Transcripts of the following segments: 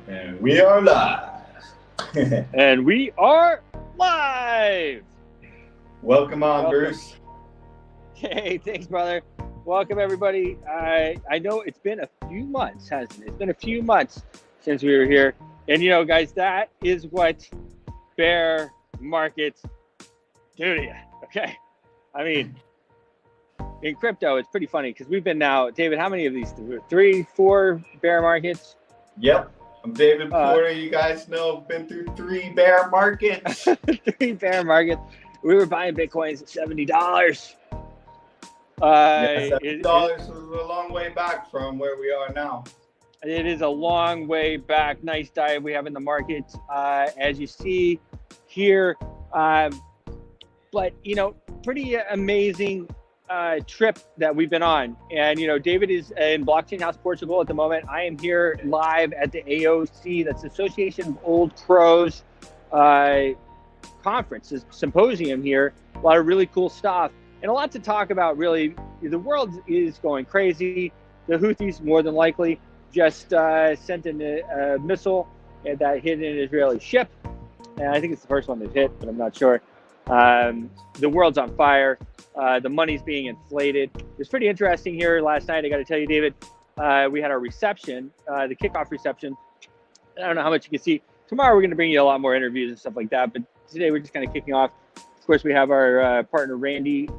And we are live. And we are live. Welcome on, Bruce. Hey, thanks, brother. Welcome, everybody. I know it's been a few months, hasn't it? It's been a few months since we were here. And, you know, guys, that is what bear markets do to you, okay? I mean, in crypto, it's pretty funny because we've been now, David, how many of these? 3, 4 bear markets? Yep. I'm David Porter. You guys know, been through 3 bear markets. 3 bear markets. We were buying Bitcoins at $70. $70 was a long way back from where we are now. It is a long way back. Nice dive we have in the market, as you see here. But, you know, pretty amazing trip that we've been on. And, you know, David is in Blockchain House, Portugal at the moment. I am here live at the AOC, that's Association of Old Crows conference, this symposium here. A lot of really cool stuff and a lot to talk about, really. The world is going crazy. The Houthis, more than likely, just sent in a missile that hit an Israeli ship. And I think it's the first one they've hit, but I'm not sure. The world's on fire. The money's being inflated. It was pretty interesting here last night. I got to tell you, David, we had our reception, the kickoff reception. I don't know how much you can see. Tomorrow, we're going to bring you a lot more interviews and stuff like that. But today, we're just kind of kicking off. Of course, we have our partner, Randy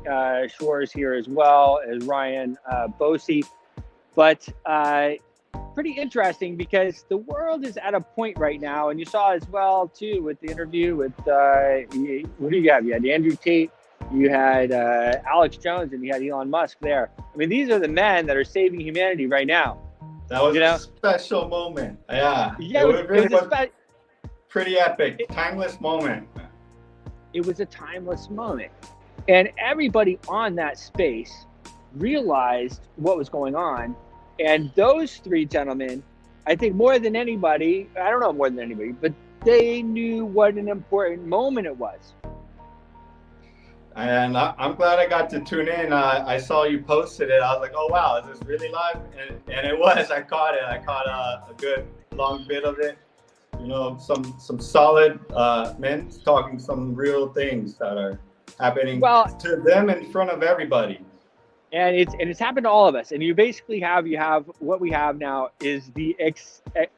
Shores, here as well as Ryan Bosey. But pretty interesting because the world is at a point right now. And you saw as well, too, with the interview with, what do you have? You had Andrew Tate, you had Alex Jones, and you had Elon Musk there. I mean, these are the men that are saving humanity right now. That was a special moment. Yeah, it really was pretty epic, timeless moment. It was a timeless moment. And everybody on that space realized what was going on. And those 3 gentlemen, I think more than anybody, I don't know more than anybody, but they knew what an important moment it was. And I'm glad I got to tune in. I saw you posted it. I was like, oh, wow, is this really live? And it was. I caught it. I caught a good long bit of it. You know, some solid men talking some real things that are happening to them in front of everybody. And it's happened to all of us. And you basically have what we have now is the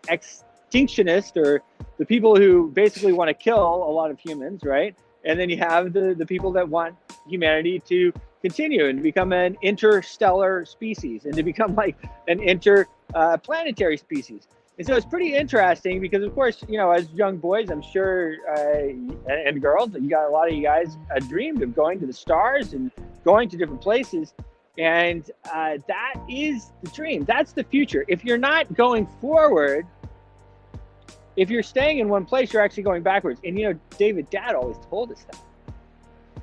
extinctionist, or the people who basically want to kill a lot of humans, right? And then you have the people that want humanity to continue and become an interstellar species and to become like an interplanetary species. And so it's pretty interesting because, of course, you know, as young boys, I'm sure, and girls, a lot of you guys dreamed of going to the stars and going to different places. And that is the dream. That's the future. If you're not going forward, if you're staying in one place, you're actually going backwards. And, you know, David, Dad always told us that.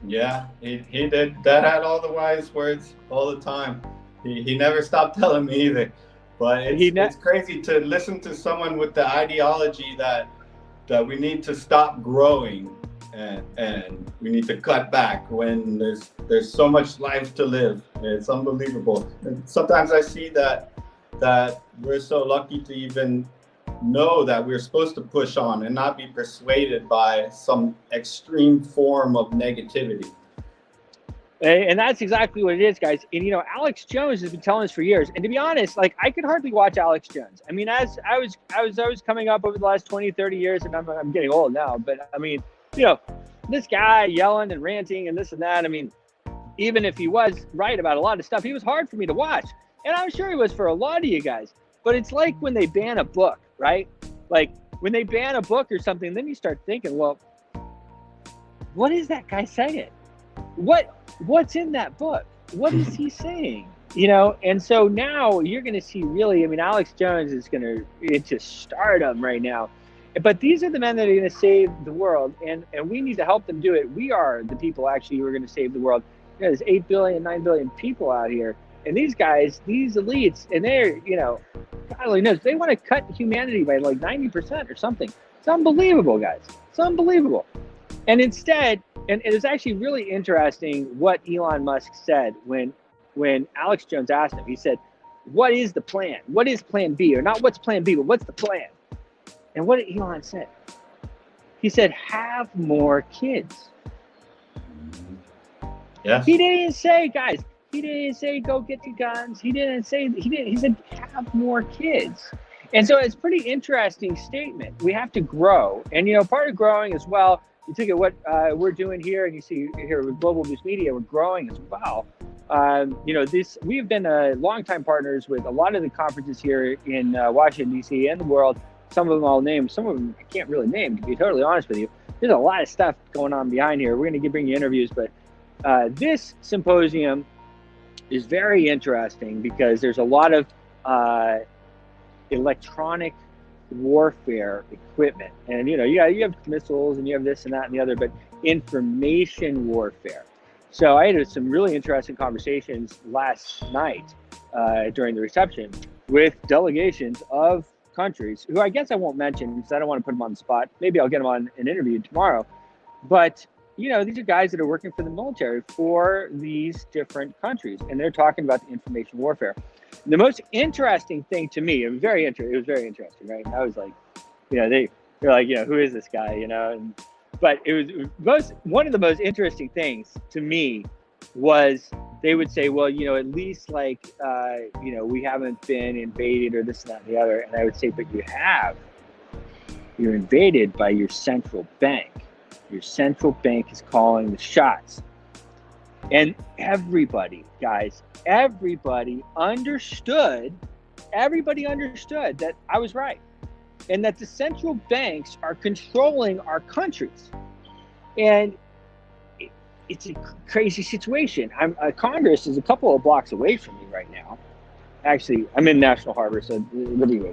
Yeah, he did. Dad had all the wise words all the time. He never stopped telling me either. But it's crazy to listen to someone with the ideology that we need to stop growing and we need to cut back when there's so much life to live. It's unbelievable. And sometimes I see that we're so lucky to even know that we're supposed to push on and not be persuaded by some extreme form of negativity. And that's exactly what it is, guys. And, you know, Alex Jones has been telling us for years. And to be honest, like, I could hardly watch Alex Jones. I mean, as I was coming up over the last 20, 30 years, and I'm getting old now, but I mean, you know, this guy yelling and ranting and this and that. I mean, even if he was right about a lot of stuff, he was hard for me to watch. And I'm sure he was for a lot of you guys. But it's like when they ban a book, right? Like when they ban a book or something, then you start thinking, well, what is that guy saying? What's in that book? What is he saying? You know, and so now you're going to see really, I mean, Alex Jones is going to into stardom right now. But these are the men that are going to save the world, and we need to help them do it. We are the people actually who are going to save the world. You know, there's 8 billion, 9 billion people out here. And these guys, these elites, and they're, you know, God only knows, they want to cut humanity by like 90% or something. It's unbelievable, guys. It's unbelievable. And instead, and it is actually really interesting what Elon Musk said when Alex Jones asked him. He said, what is the plan? What is plan B? Or not what's plan B, but what's the plan? And what did Elon say? He said, have more kids. Yes. He didn't say, guys, he didn't say go get the guns. He said have more kids. And so it's a pretty interesting statement. We have to grow. And, you know, part of growing as well, you look at what we're doing here, and you see here with Global Boost Media, we're growing as well. You know, we've been longtime partners with a lot of the conferences here in Washington, D.C. and the world. Some of them I'll name. Some of them I can't really name, to be totally honest with you. There's a lot of stuff going on behind here. We're going to bring you interviews, but this symposium is very interesting because there's a lot of electronic warfare equipment, and you know, you have missiles and you have this and that and the other, but information warfare. So I had some really interesting conversations last night during the reception with delegations of countries who I guess I won't mention because I don't want to put them on the spot. Maybe I'll get them on an interview tomorrow. But you know, these are guys that are working for the military for these different countries, and they're talking about the information warfare. The most interesting thing to me, it was very interesting, right? And I was like, you know, they're like, you know, who is this guy, you know? But it was one of the most interesting things to me was they would say, well, you know, at least like, you know, we haven't been invaded or this and that and the other. And I would say, but you have. You're invaded by your central bank. Your central bank is calling the shots. And everybody, guys, everybody understood that I was right. And that the central banks are controlling our countries. And it's a crazy situation. Congress is a couple of blocks away from me right now. Actually, I'm in National Harbor, so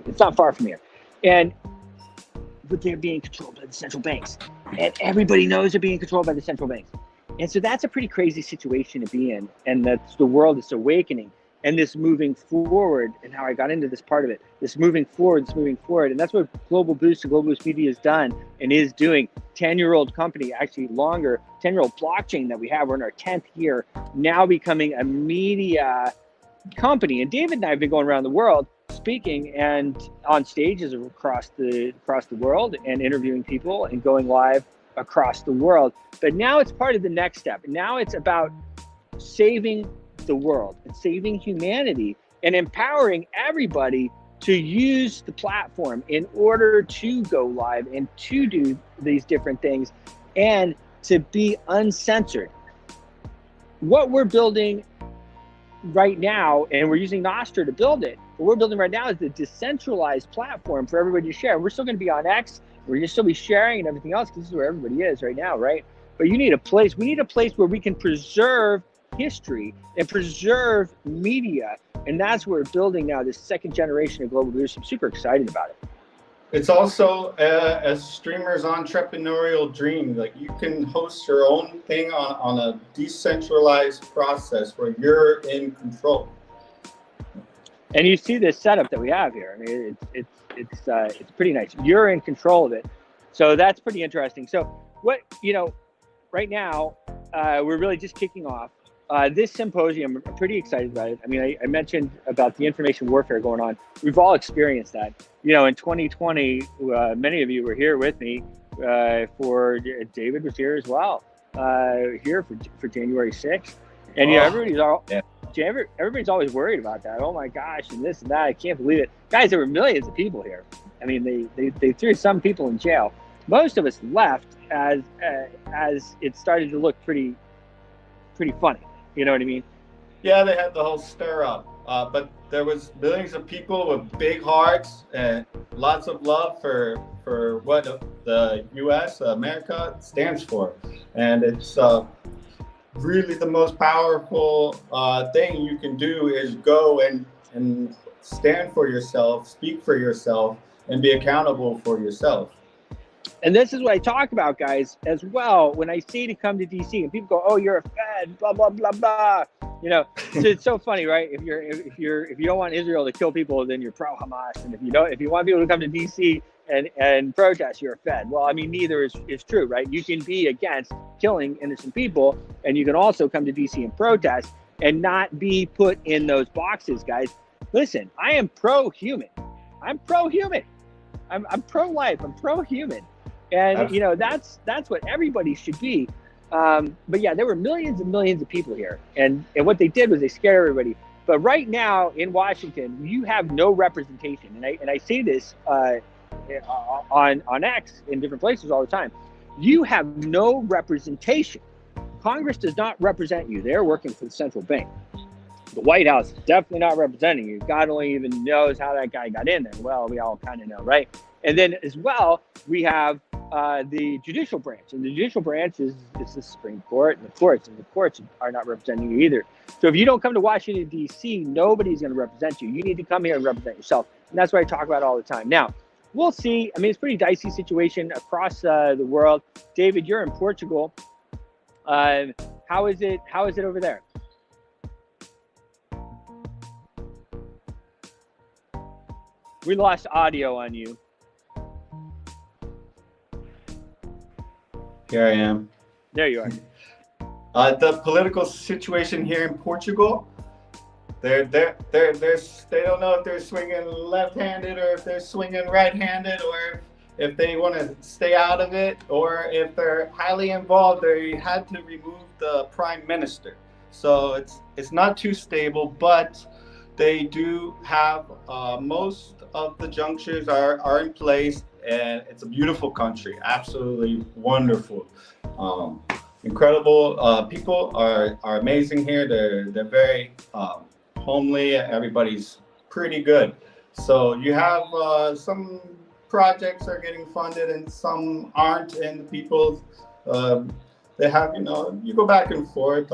it's not far from here. But they're being controlled by the central banks. And everybody knows they're being controlled by the central banks. And so that's a pretty crazy situation to be in. And that's the world is awakening. And this moving forward, and how I got into this part of it, this moving forward. And that's what Global Boost and Global Boost Media has done and is doing. 10-year-old company, actually longer, 10-year-old blockchain that we have. We're in our 10th year, now becoming a media company. And David and I have been going around the world speaking and on stages across the world and interviewing people and going live across the world. But now it's part of the next step. Now it's about saving the world and saving humanity and empowering everybody to use the platform in order to go live and to do these different things and to be uncensored. What we're building right now, and we're using Nostr to build it, what we're building right now is the decentralized platform for everybody to share. We're still going to be on X. We're going to still be sharing and everything else because this is where everybody is right now, right? But you need a place. We need a place where we can preserve history and preserve media. And that's what we're building now, this second generation of Global Boost. I'm super excited about it. It's also a streamer's entrepreneurial dream. Like you can host your own thing on a decentralized process where you're in control. And you see this setup that we have here. I mean, it's pretty nice. You're in control of it. So that's pretty interesting. So what, you know, right now, we're really just kicking off. This symposium, I'm pretty excited about it. I mean, I mentioned about the information warfare going on. We've all experienced that. You know, in 2020, many of you were here with me for, David was here as well, here for January 6th. And, you know, everybody's always worried about that. Oh my gosh, and this and that. I can't believe it. Guys, there were millions of people here. I mean, they threw some people in jail. Most of us left as it started to look pretty funny. You know what I mean? Yeah, they had the whole stir up. But there was millions of people with big hearts and lots of love for what the U.S., America stands for. And it's really the most powerful thing you can do is go and stand for yourself, speak for yourself, and be accountable for yourself. And this is what I talk about, guys, as well. When I say to come to DC, and people go, "Oh, you're a Fed," blah blah blah blah. You know, so it's so funny, right? If you don't want Israel to kill people, then you're pro Hamas, and if you want people to come to DC and protest, you're a Fed. Well, I mean, neither is true, right? You can be against killing innocent people, and you can also come to DC and protest and not be put in those boxes, guys. Listen, I am pro-human. I'm pro-human. I'm pro-life. I'm pro-human, and you know that's what everybody should be. But yeah, there were millions and millions of people here, and what they did was they scared everybody. But right now in Washington, you have no representation, and I say this on X in different places all the time. You have no representation. Congress does not represent you. They're working for the central bank. The White House is definitely not representing you. God only even knows how that guy got in there. Well, we all kind of know, right? And then as well, we have the judicial branch. And the judicial branch is the Supreme Court and the courts are not representing you either. So if you don't come to Washington, D.C., nobody's going to represent you. You need to come here and represent yourself. And that's what I talk about all the time. Now, we'll see. I mean, it's a pretty dicey situation across the world. David, you're in Portugal. How is it over there? We lost audio on you. Here I am. There you are. The political situation here in Portugal, they don't know if they're swinging left-handed or if they're swinging right-handed, or if they want to stay out of it, or if they're highly involved. They had to remove the prime minister, so it's not too stable, but they do have most of the junctures are in place, and it's a beautiful country, absolutely wonderful, incredible. People are amazing here. They're very homely. Everybody's pretty good. So you have some projects are getting funded and some aren't, and people they have, you go back and forth.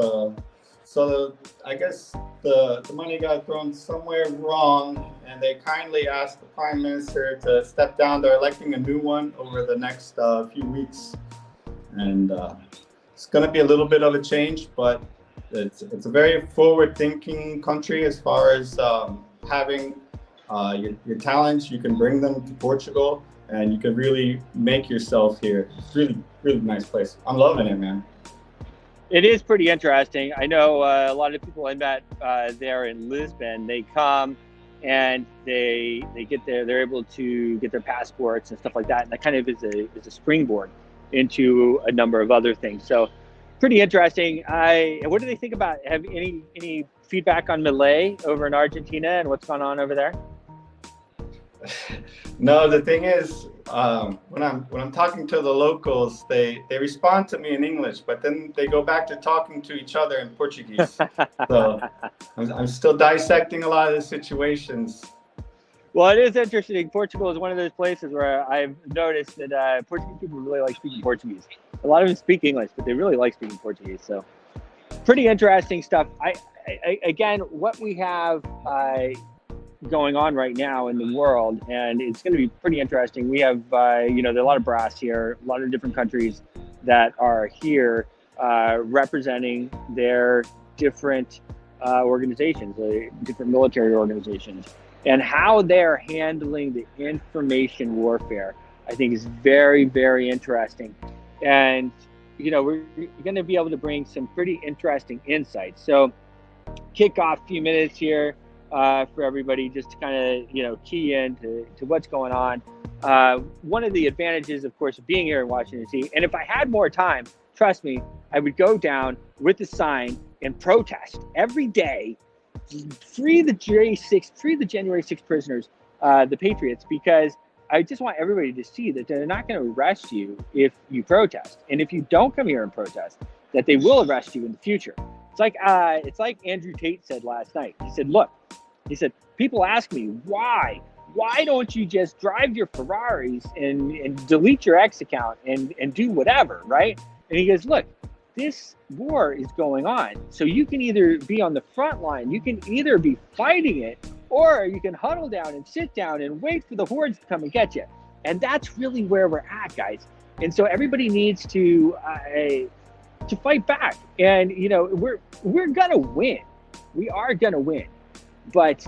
So I guess the money got thrown somewhere wrong, and they kindly asked the prime minister to step down. They're electing a new one over the next few weeks, and it's going to be a little bit of a change, but it's a very forward-thinking country as far as having your talents. You can bring them to Portugal, and you can really make yourself here. It's really, really nice place. I'm loving it, man. It is pretty interesting. I know a lot of people I met there in Lisbon. They come and they get there. They're able to get their passports and stuff like that, and that kind of is a springboard into a number of other things. So, pretty interesting. What do they think about? Have any feedback on Milei over in Argentina and what's going on over there? No, the thing is, when I'm talking to the locals, they respond to me in English, but then they go back to talking to each other in Portuguese. So I'm still dissecting a lot of the situations. Well, it is interesting. Portugal is one of those places where I've noticed that Portuguese people really like speaking Portuguese. A lot of them speak English, but they really like speaking Portuguese. So pretty interesting stuff. I again, what we have going on right now in the world, and it's going to be pretty interesting. We have, there are a lot of brass here, a lot of different countries that are here representing their different organizations, different military organizations, and how they're handling the information warfare, I think is very, very interesting. And, we're going to be able to bring some pretty interesting insights. So kick off a few minutes here for everybody just to kind of, key in to what's going on. One of the advantages, of course, of being here in Washington, D.C., and if I had more time, trust me, I would go down with the sign and protest every day, free the January 6th prisoners, the Patriots, because I just want everybody to see that they're not going to arrest you if you protest. And if you don't come here and protest, that they will arrest you in the future. It's like Andrew Tate said last night. He said, look, people ask me, why don't you just drive your Ferraris and delete your X account and do whatever, right? And he goes, look, this war is going on. So you can either be on the front line, you can either be fighting it, or you can huddle down and sit down and wait for the hordes to come and get you. And that's really where we're at, guys. And so everybody needs to fight back. And, we're going to win. We are going to win. But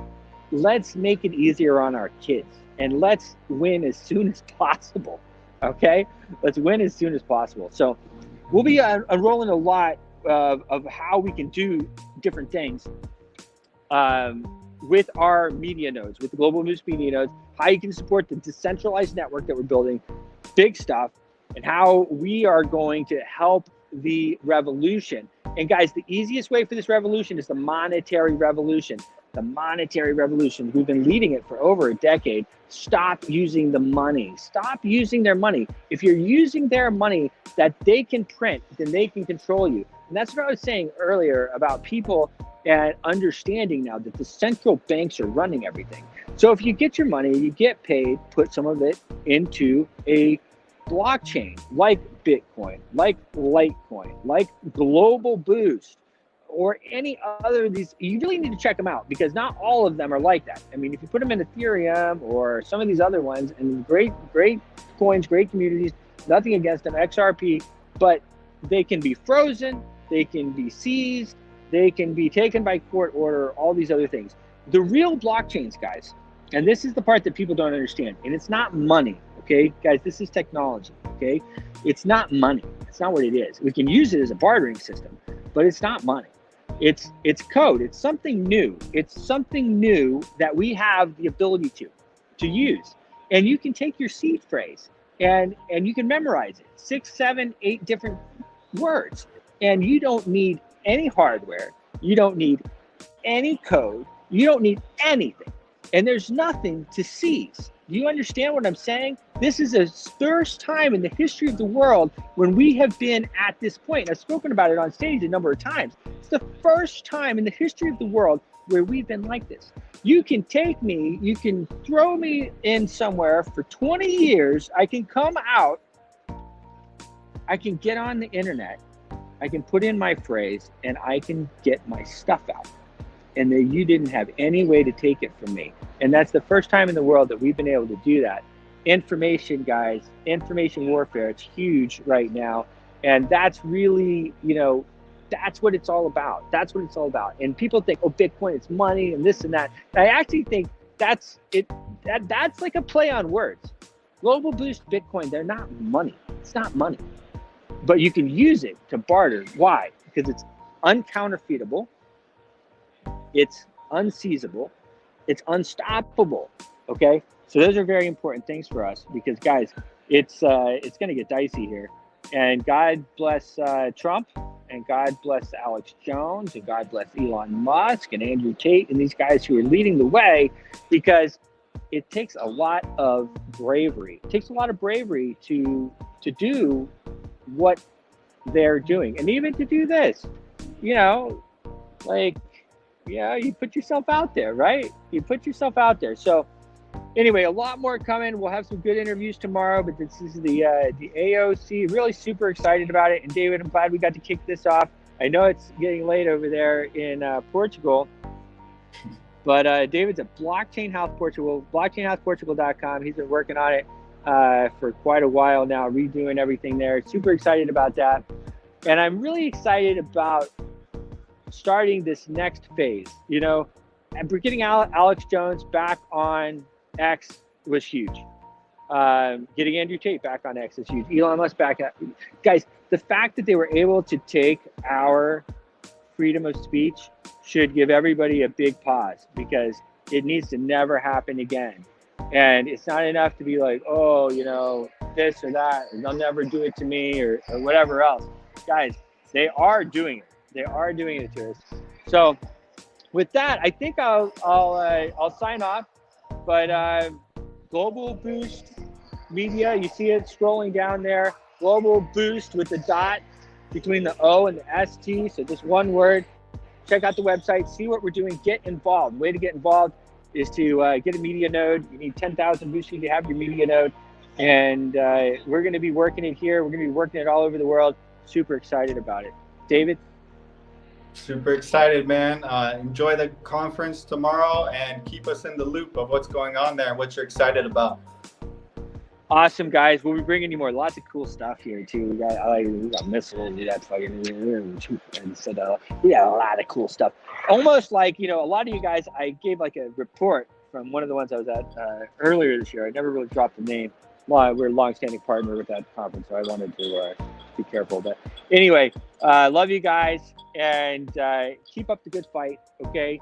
let's make it easier on our kids. And let's win as soon as possible. Okay? Let's win as soon as possible. So we'll be unrolling a lot of how we can do different things. with our media nodes, with the Global Boost media nodes, how you can support the decentralized network that we're building, big stuff, and how we are going to help the revolution. And guys, the easiest way for this revolution is the monetary revolution. The monetary revolution. We've been leading it for over a decade. Stop using the money. Stop using their money. If you're using their money that they can print, then they can control you. And that's what I was saying earlier about people and understanding now that the central banks are running everything. So if you get your money, you get paid, put some of it into a blockchain like Bitcoin, like Litecoin, like Global Boost, or any other of these. You really need to check them out because not all of them are like that. I mean, if you put them in Ethereum or some of these other ones, and great coins, great communities, nothing against them, XRP, but they can be frozen, they can be seized, they can be taken by court order, all these other things. The real blockchains, guys, and this is the part that people don't understand, and it's not money, okay? Guys, this is technology, okay? It's not money. It's not what it is. We can use it as a bartering system, but it's not money. It's code. It's something new. It's something new that we have the ability to use. And you can take your seed phrase and you can memorize it, 6, 7, 8 different words. And you don't need any hardware. You don't need any code. You don't need anything. And there's nothing to seize. Do you understand what I'm saying? This is the first time in the history of the world when we have been at this point. I've spoken about it on stage a number of times. It's the first time in the history of the world where we've been like this. You can take me, you can throw me in somewhere for 20 years. I can come out, I can get on the internet, I can put in my phrase, and I can get my stuff out. And that you didn't have any way to take it from me. And that's the first time in the world that we've been able to do that. Information, guys, information warfare, it's huge right now. And that's really, you know, that's what it's all about. That's what it's all about. And people think, oh, Bitcoin, it's money and this and that. I actually think that's it. That's like a play on words. Global Boost, Bitcoin, they're not money. It's not money. But you can use it to barter. Why? Because it's uncounterfeitable. It's unseizable, it's unstoppable, okay? So those are very important things for us because, guys, it's going to get dicey here. And God bless Trump, and God bless Alex Jones, and God bless Elon Musk and Andrew Tate and these guys who are leading the way, because it takes a lot of bravery. It takes a lot of bravery to do what they're doing, and even to do this, you know, like, yeah, you put yourself out there, right? You put yourself out there. So anyway, a lot more coming. We'll have some good interviews tomorrow, but this is the AOC. Really super excited about it. And David, I'm glad we got to kick this off. I know it's getting late over there in Portugal, but David's at Blockchain House Portugal, blockchainhouseportugal.com. He's been working on it for quite a while now, redoing everything there. Super excited about that. And I'm really excited about starting this next phase, you know, and getting Alex Jones back on X was huge. Getting Andrew Tate back on X is huge. Elon Musk back at, guys, the fact that they were able to take our freedom of speech should give everybody a big pause, because it needs to never happen again. And it's not enough to be like, oh, you know, this or that, and they'll never do it to me or whatever else. Guys, they are doing it. They are doing it to us. So with that, I think I'll sign off. But Global Boost Media, you see it scrolling down there. Global Boost with the dot between the O and the ST. So just one word. Check out the website. See what we're doing. Get involved. The way to get involved is to get a media node. You need 10,000 boosts to have your media node. And we're going to be working it here. We're going to be working it all over the world. Super excited about it. David? Super excited, man. Enjoy the conference tomorrow and keep us in the loop of what's going on there and what you're excited about. Awesome, guys. We'll be bringing you more. Lots of cool stuff here, too. We got missiles. That's fucking. And so we got a lot of cool stuff. Almost like, you know, a lot of you guys, I gave like a report from one of the ones I was at earlier this year. I never really dropped the name. Well, we're a long-standing partner with that conference, so I wanted to be careful. But anyway, love you guys, and keep up the good fight, okay?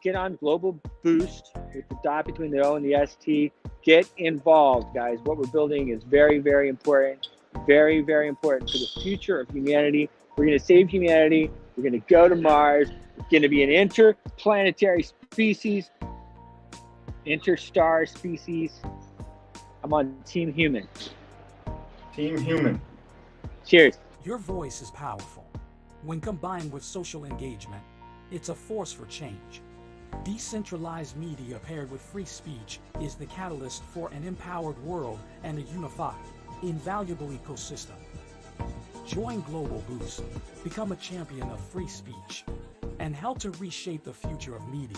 get on Global Boost with the dot between the O and the ST. Get involved, guys. What we're building is very, very important. Very, very important for the future of humanity. We're going to save humanity. We're going to go to Mars. It's going to be an interplanetary species, interstar species. I'm on Team Human. Team Human. Cheers. Your voice is powerful. When combined with social engagement, it's a force for change. Decentralized media paired with free speech is the catalyst for an empowered world and a unified, invaluable ecosystem. Join Global Boost, become a champion of free speech, and help to reshape the future of media.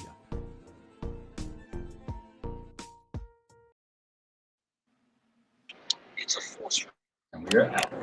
It's a force. And we're out.